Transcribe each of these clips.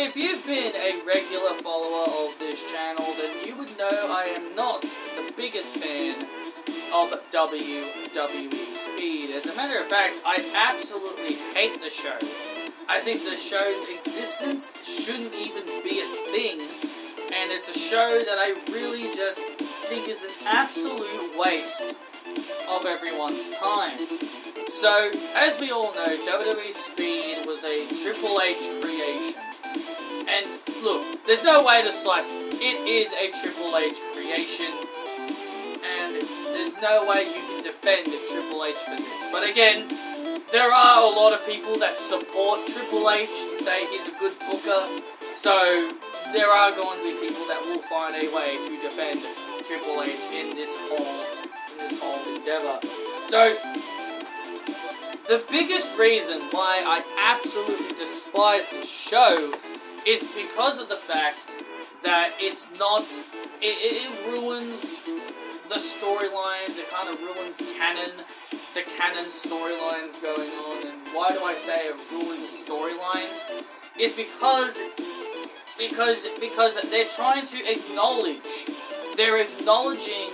If you've been a regular follower of this channel, then you would know I am not the biggest fan of WWE Speed. As a matter of fact, I absolutely hate the show. I think the show's existence shouldn't even be a thing, and it's a show that I really just think is an absolute waste of everyone's time. So, as we all know, WWE Speed was a Triple H creation. And, look, there's no way to slice it. It is a Triple H creation, and there's no way you can defend Triple H for this. But again, there are a lot of people that support Triple H and say he's a good booker, so there are going to be people that will find a way to defend Triple H in this whole endeavor. So, the biggest reason why I absolutely despise this show is because of the fact that it's not, it ruins the storylines, it kind of ruins the canon storylines going on. And why do I say it ruins storylines? Is because they're trying to acknowledge, they're acknowledging,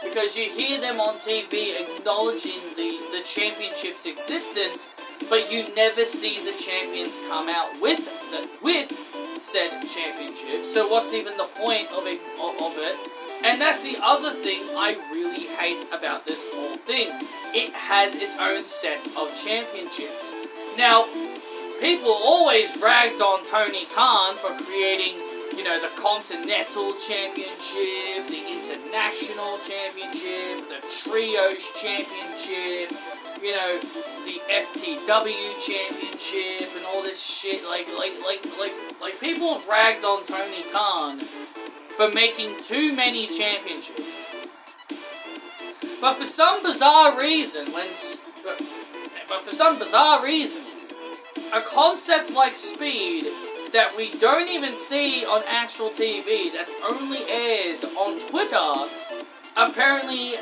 because you hear them on TV acknowledging the championship's existence, but you never see the champions come out with said championship. So what's even the point of it? And that's the other thing I really hate about this whole thing. It has its own set of championships. Now, people always ragged on Tony Khan for creating, you know, the Continental Championship, the International Championship, the Trios Championship, you know, the FTW Championship, and all this shit. Like people have ragged on Tony Khan for making too many championships. But for some bizarre reason, a concept like Speed that we don't even see on actual TV, that only airs on Twitter, apparently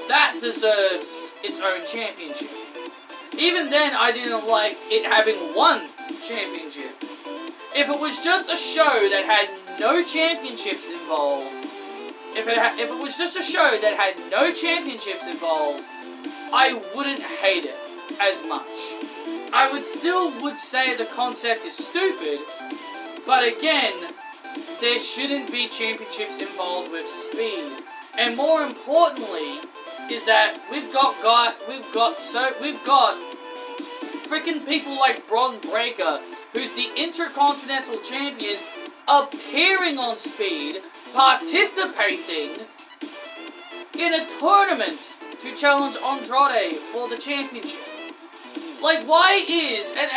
that deserves its own championship. Even then, I didn't like it having one championship. If it was just a show that had no championships involved, if it was just a show that had no championships involved, I wouldn't hate it as much. I would say the concept is stupid, but again, there shouldn't be championships involved with Speed. And more importantly, is that we've got freaking people like Bron Breakker, who's the Intercontinental Champion, appearing on Speed, participating in a tournament to challenge Andrade for the championship. Like, why is and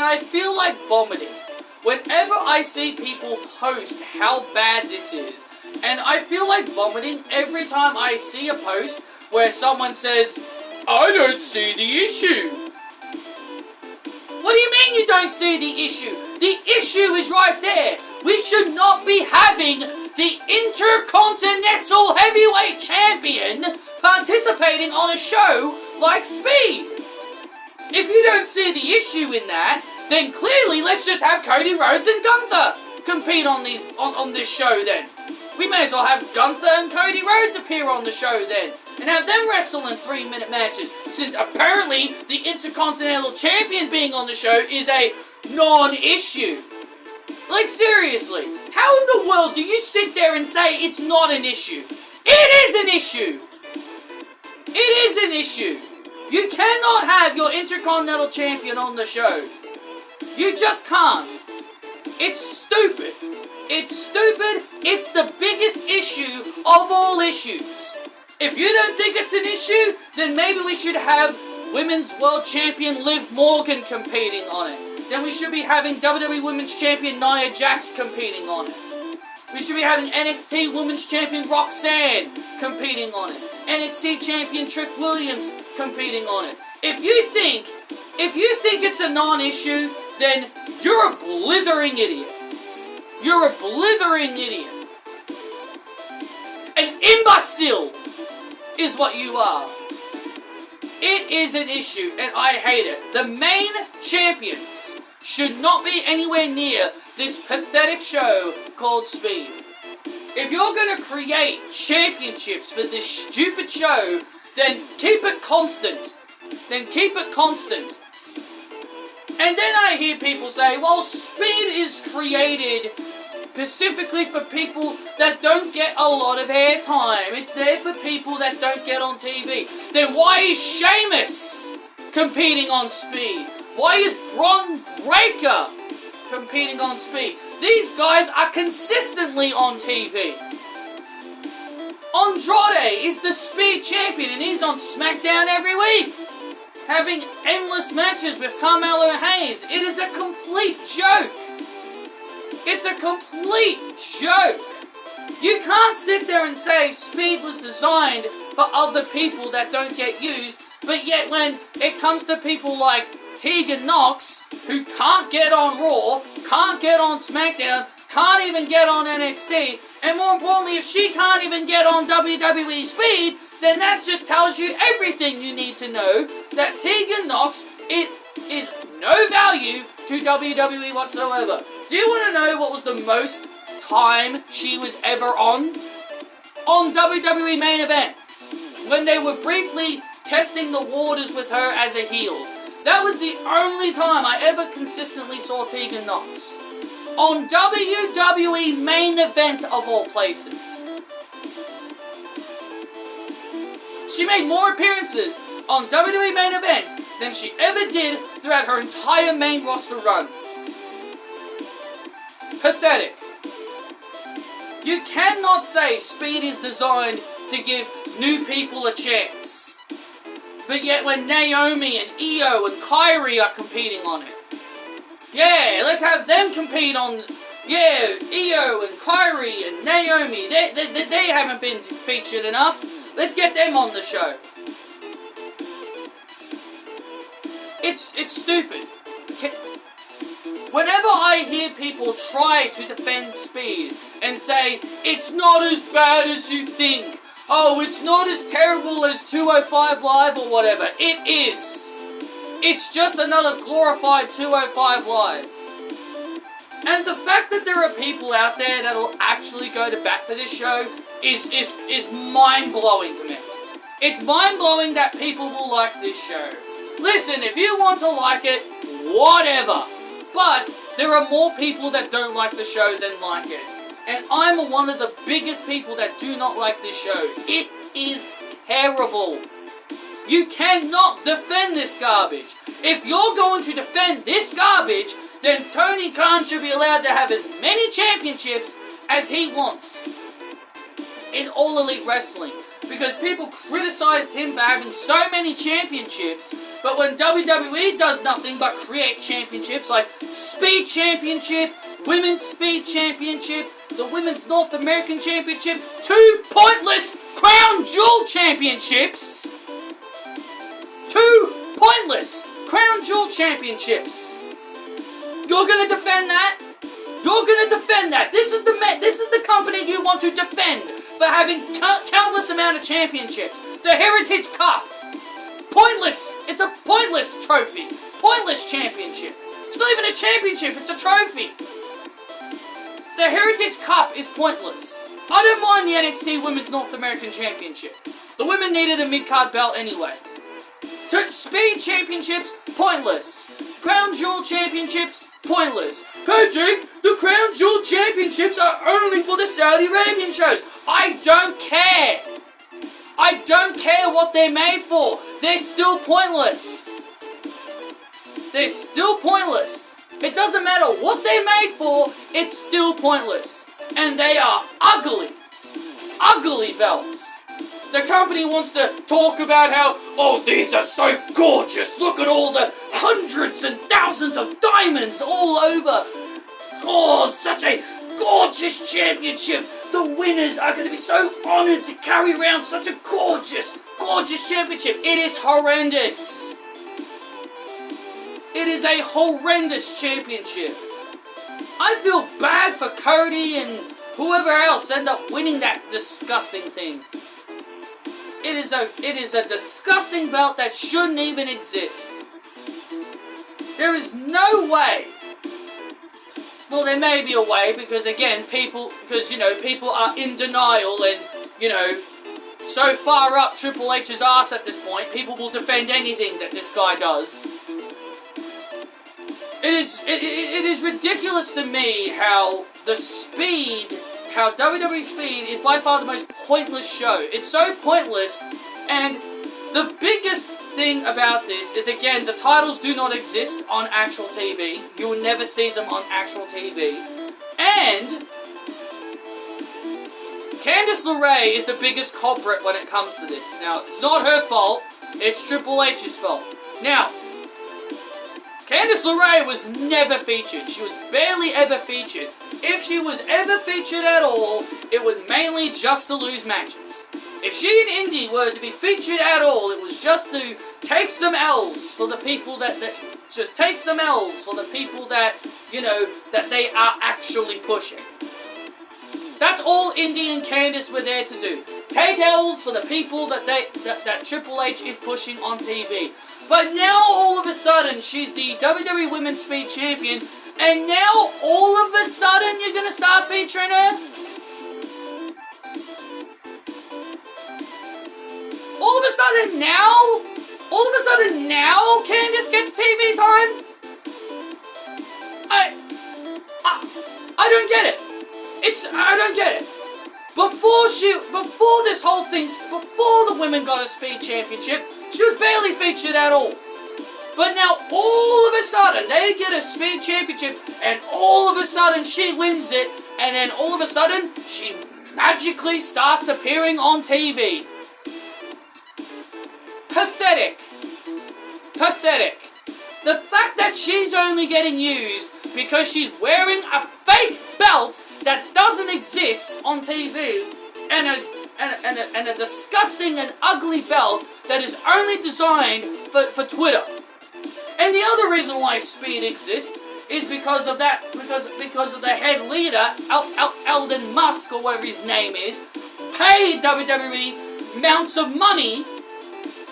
I feel like vomiting whenever I see people post how bad this is, and I feel like vomiting every time I see a post where someone says, "I don't see the issue." What do you mean you don't see the issue? The issue is right there. We should not be having the Intercontinental Heavyweight Champion participating on a show like Speed. If you don't see the issue in that, then clearly let's just have Cody Rhodes and Gunther compete on this show then. We may as well have Gunther and Cody Rhodes appear on the show then, and have them wrestle in 3-minute matches, since apparently the Intercontinental Champion being on the show is a non-issue. Like, seriously, how in the world do you sit there and say it's not an issue? It is an issue! It is an issue! You cannot have your Intercontinental Champion on the show. You just can't. It's stupid. It's stupid. It's the biggest issue of all issues. If you don't think it's an issue, then maybe we should have Women's World Champion Liv Morgan competing on it. Then we should be having WWE Women's Champion Nia Jax competing on it. We should be having NXT Women's Champion Roxanne competing on it. NXT Champion Trick Williams competing on it. If you think it's a non-issue, then you're a blithering idiot. You're a blithering idiot. An imbecile is what you are. It is an issue, and I hate it. The main champions should not be anywhere near this pathetic show called Speed. If you're going to create championships for this stupid show, then keep it constant. And then I hear people say, well, Speed is created specifically for people that don't get a lot of airtime. It's there for people that don't get on TV. Then why is Sheamus competing on Speed? Why is Bron Breakker competing on Speed? These guys are consistently on TV. Andrade is the Speed champion and he's on SmackDown every week, having endless matches with Carmelo Hayes. It is a complete joke. It's a complete joke. You can't sit there and say Speed was designed for other people that don't get used, but yet when it comes to people like Tegan Nox, who can't get on Raw, can't get on SmackDown, can't even get on NXT, and more importantly, if she can't even get on WWE Speed, then that just tells you everything you need to know, that Tegan Nox is no value to WWE whatsoever. Do you want to know what was the most time she was ever on? On WWE Main Event, when they were briefly testing the waters with her as a heel. That was the only time I ever consistently saw Tegan Nox. On WWE Main Event of all places. She made more appearances on WWE Main Event than she ever did throughout her entire main roster run. Pathetic. You cannot say Speed is designed to give new people a chance. But yet when Naomi and Io and Kairi are competing on it. Yeah, let's have them compete on... Yeah, Io and Kairi and Naomi, they haven't been featured enough. Let's get them on the show. It's stupid. Whenever I hear people try to defend Speed and say, it's not as bad as you think, oh, it's not as terrible as 205 Live or whatever, it is. It's just another glorified 205 Live. And the fact that there are people out there that will actually go to bat for this show is mind-blowing to me. It's mind-blowing that people will like this show. Listen, if you want to like it, whatever. But there are more people that don't like the show than like it. And I'm one of the biggest people that do not like this show. It is terrible. You cannot defend this garbage. If you're going to defend this garbage, then Tony Khan should be allowed to have as many championships as he wants in All Elite Wrestling. Because people criticized him for having so many championships, but when WWE does nothing but create championships like Speed Championship, Women's Speed Championship, the Women's North American Championship, 2 pointless Crown Jewel Championships! 2 pointless Crown Jewel Championships! You're gonna defend that? You're gonna defend that? This is the company you want to defend for having countless amount of championships. The Heritage Cup. Pointless. It's a pointless trophy. Pointless championship. It's not even a championship, it's a trophy. The Heritage Cup is pointless. I don't mind the NXT Women's North American Championship. The women needed a mid-card belt anyway. Speed Championships, pointless. Crown Jewel Championships, pointless. Hey Jake, the Crown Jewel Championships are only for the Saudi Arabian shows. I don't care. I don't care what they're made for. They're still pointless. They're still pointless. It doesn't matter what they're made for, it's still pointless. And they are ugly. Ugly belts. The company wants to talk about how, oh, these are so gorgeous. Look at all the hundreds and thousands of diamonds all over. Oh, such a gorgeous championship. The winners are going to be so honored to carry around such a gorgeous, gorgeous championship. It is horrendous. It is a horrendous championship. I feel bad for Cody and whoever else end up winning that disgusting thing. It is a disgusting belt that shouldn't even exist. There is no way. Well, there may be a way because people are in denial and, so far up Triple H's ass at this point, people will defend anything that this guy does. It is ridiculous to me how WWE Speed is by far the most pointless show. It's so pointless, and the biggest thing about this is, again, the titles do not exist on actual TV. You will never see them on actual TV. And Candice LeRae is the biggest culprit when it comes to this. Now, it's not her fault, it's Triple H's fault. Now, Candice LeRae was never featured. She was barely ever featured. If she was ever featured at all, it was mainly just to lose matches. If she and Indy were to be featured at all, it was just to take some L's for the people that that they are actually pushing. That's all Indy and Candice were there to do. Take L's for the people that Triple H is pushing on TV. But now all of a sudden she's the WWE Women's Speed Champion, and now all of a sudden you're gonna start featuring her? All of a sudden now Candice gets TV time? I don't get it. I don't get it. Before this whole thing, before the women got a Speed Championship, she was barely featured at all. But now, all of a sudden, they get a Speed Championship, and all of a sudden, she wins it, and then all of a sudden, she magically starts appearing on TV. Pathetic. Pathetic. The fact that she's only getting used because she's wearing a fake belt that doesn't exist on TV, and a disgusting and ugly belt that is only designed for Twitter. And the other reason why Speed exists is because of that, because of the head leader, Elon Musk, or whatever his name is, paid WWE amounts of money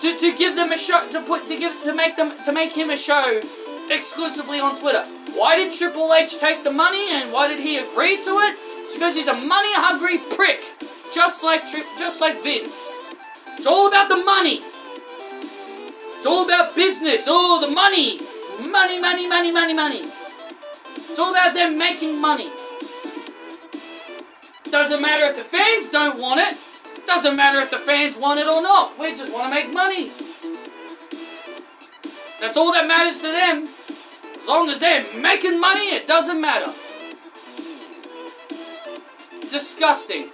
to give them a show, to make him a show exclusively on Twitter. Why did Triple H take the money, and why did he agree to it? It's because he's a money-hungry prick, just like Vince. It's all about the money. It's all about business. Oh, the money. Money, money, money, money, money. It's all about them making money. Doesn't matter if the fans don't want it. Doesn't matter if the fans want it or not. We just want to make money. That's all that matters to them. As long as they're making money, it doesn't matter. Disgusting.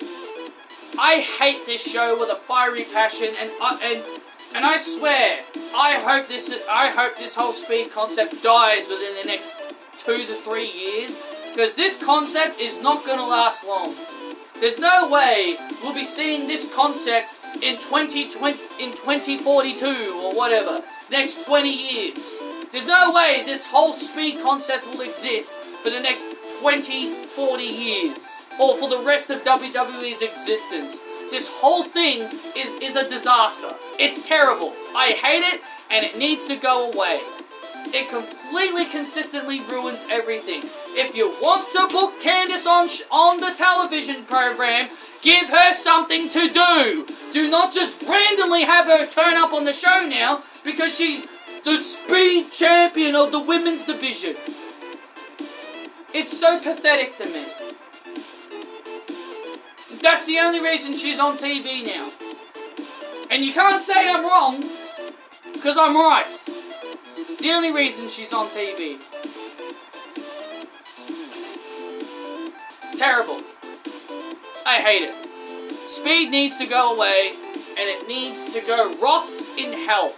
I hate this show with a fiery passion, and I swear, I hope this whole Speed concept dies within the next 2 to 3 years, because this concept is not going to last long. There's no way we'll be seeing this concept in 2042 or whatever, next 20 years. There's no way this whole Speed concept will exist for the next 20, 40 years, or for the rest of WWE's existence. This whole thing is a disaster. It's terrible. I hate it, and it needs to go away. It completely consistently ruins everything. If you want to book Candice on the television program, give her something to do. Do not just randomly have her turn up on the show now because she's the Speed Champion of the women's division. It's so pathetic to me. That's the only reason she's on TV now. And you can't say I'm wrong, because I'm right. It's the only reason she's on TV. Terrible. I hate it. Speed needs to go away, and it needs to go rot in hell.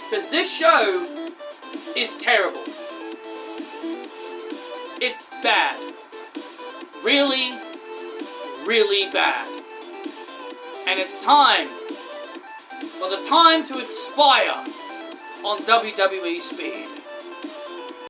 Because this show is terrible. It's bad. Really, really bad. And it's time for the time to expire on WWE Speed.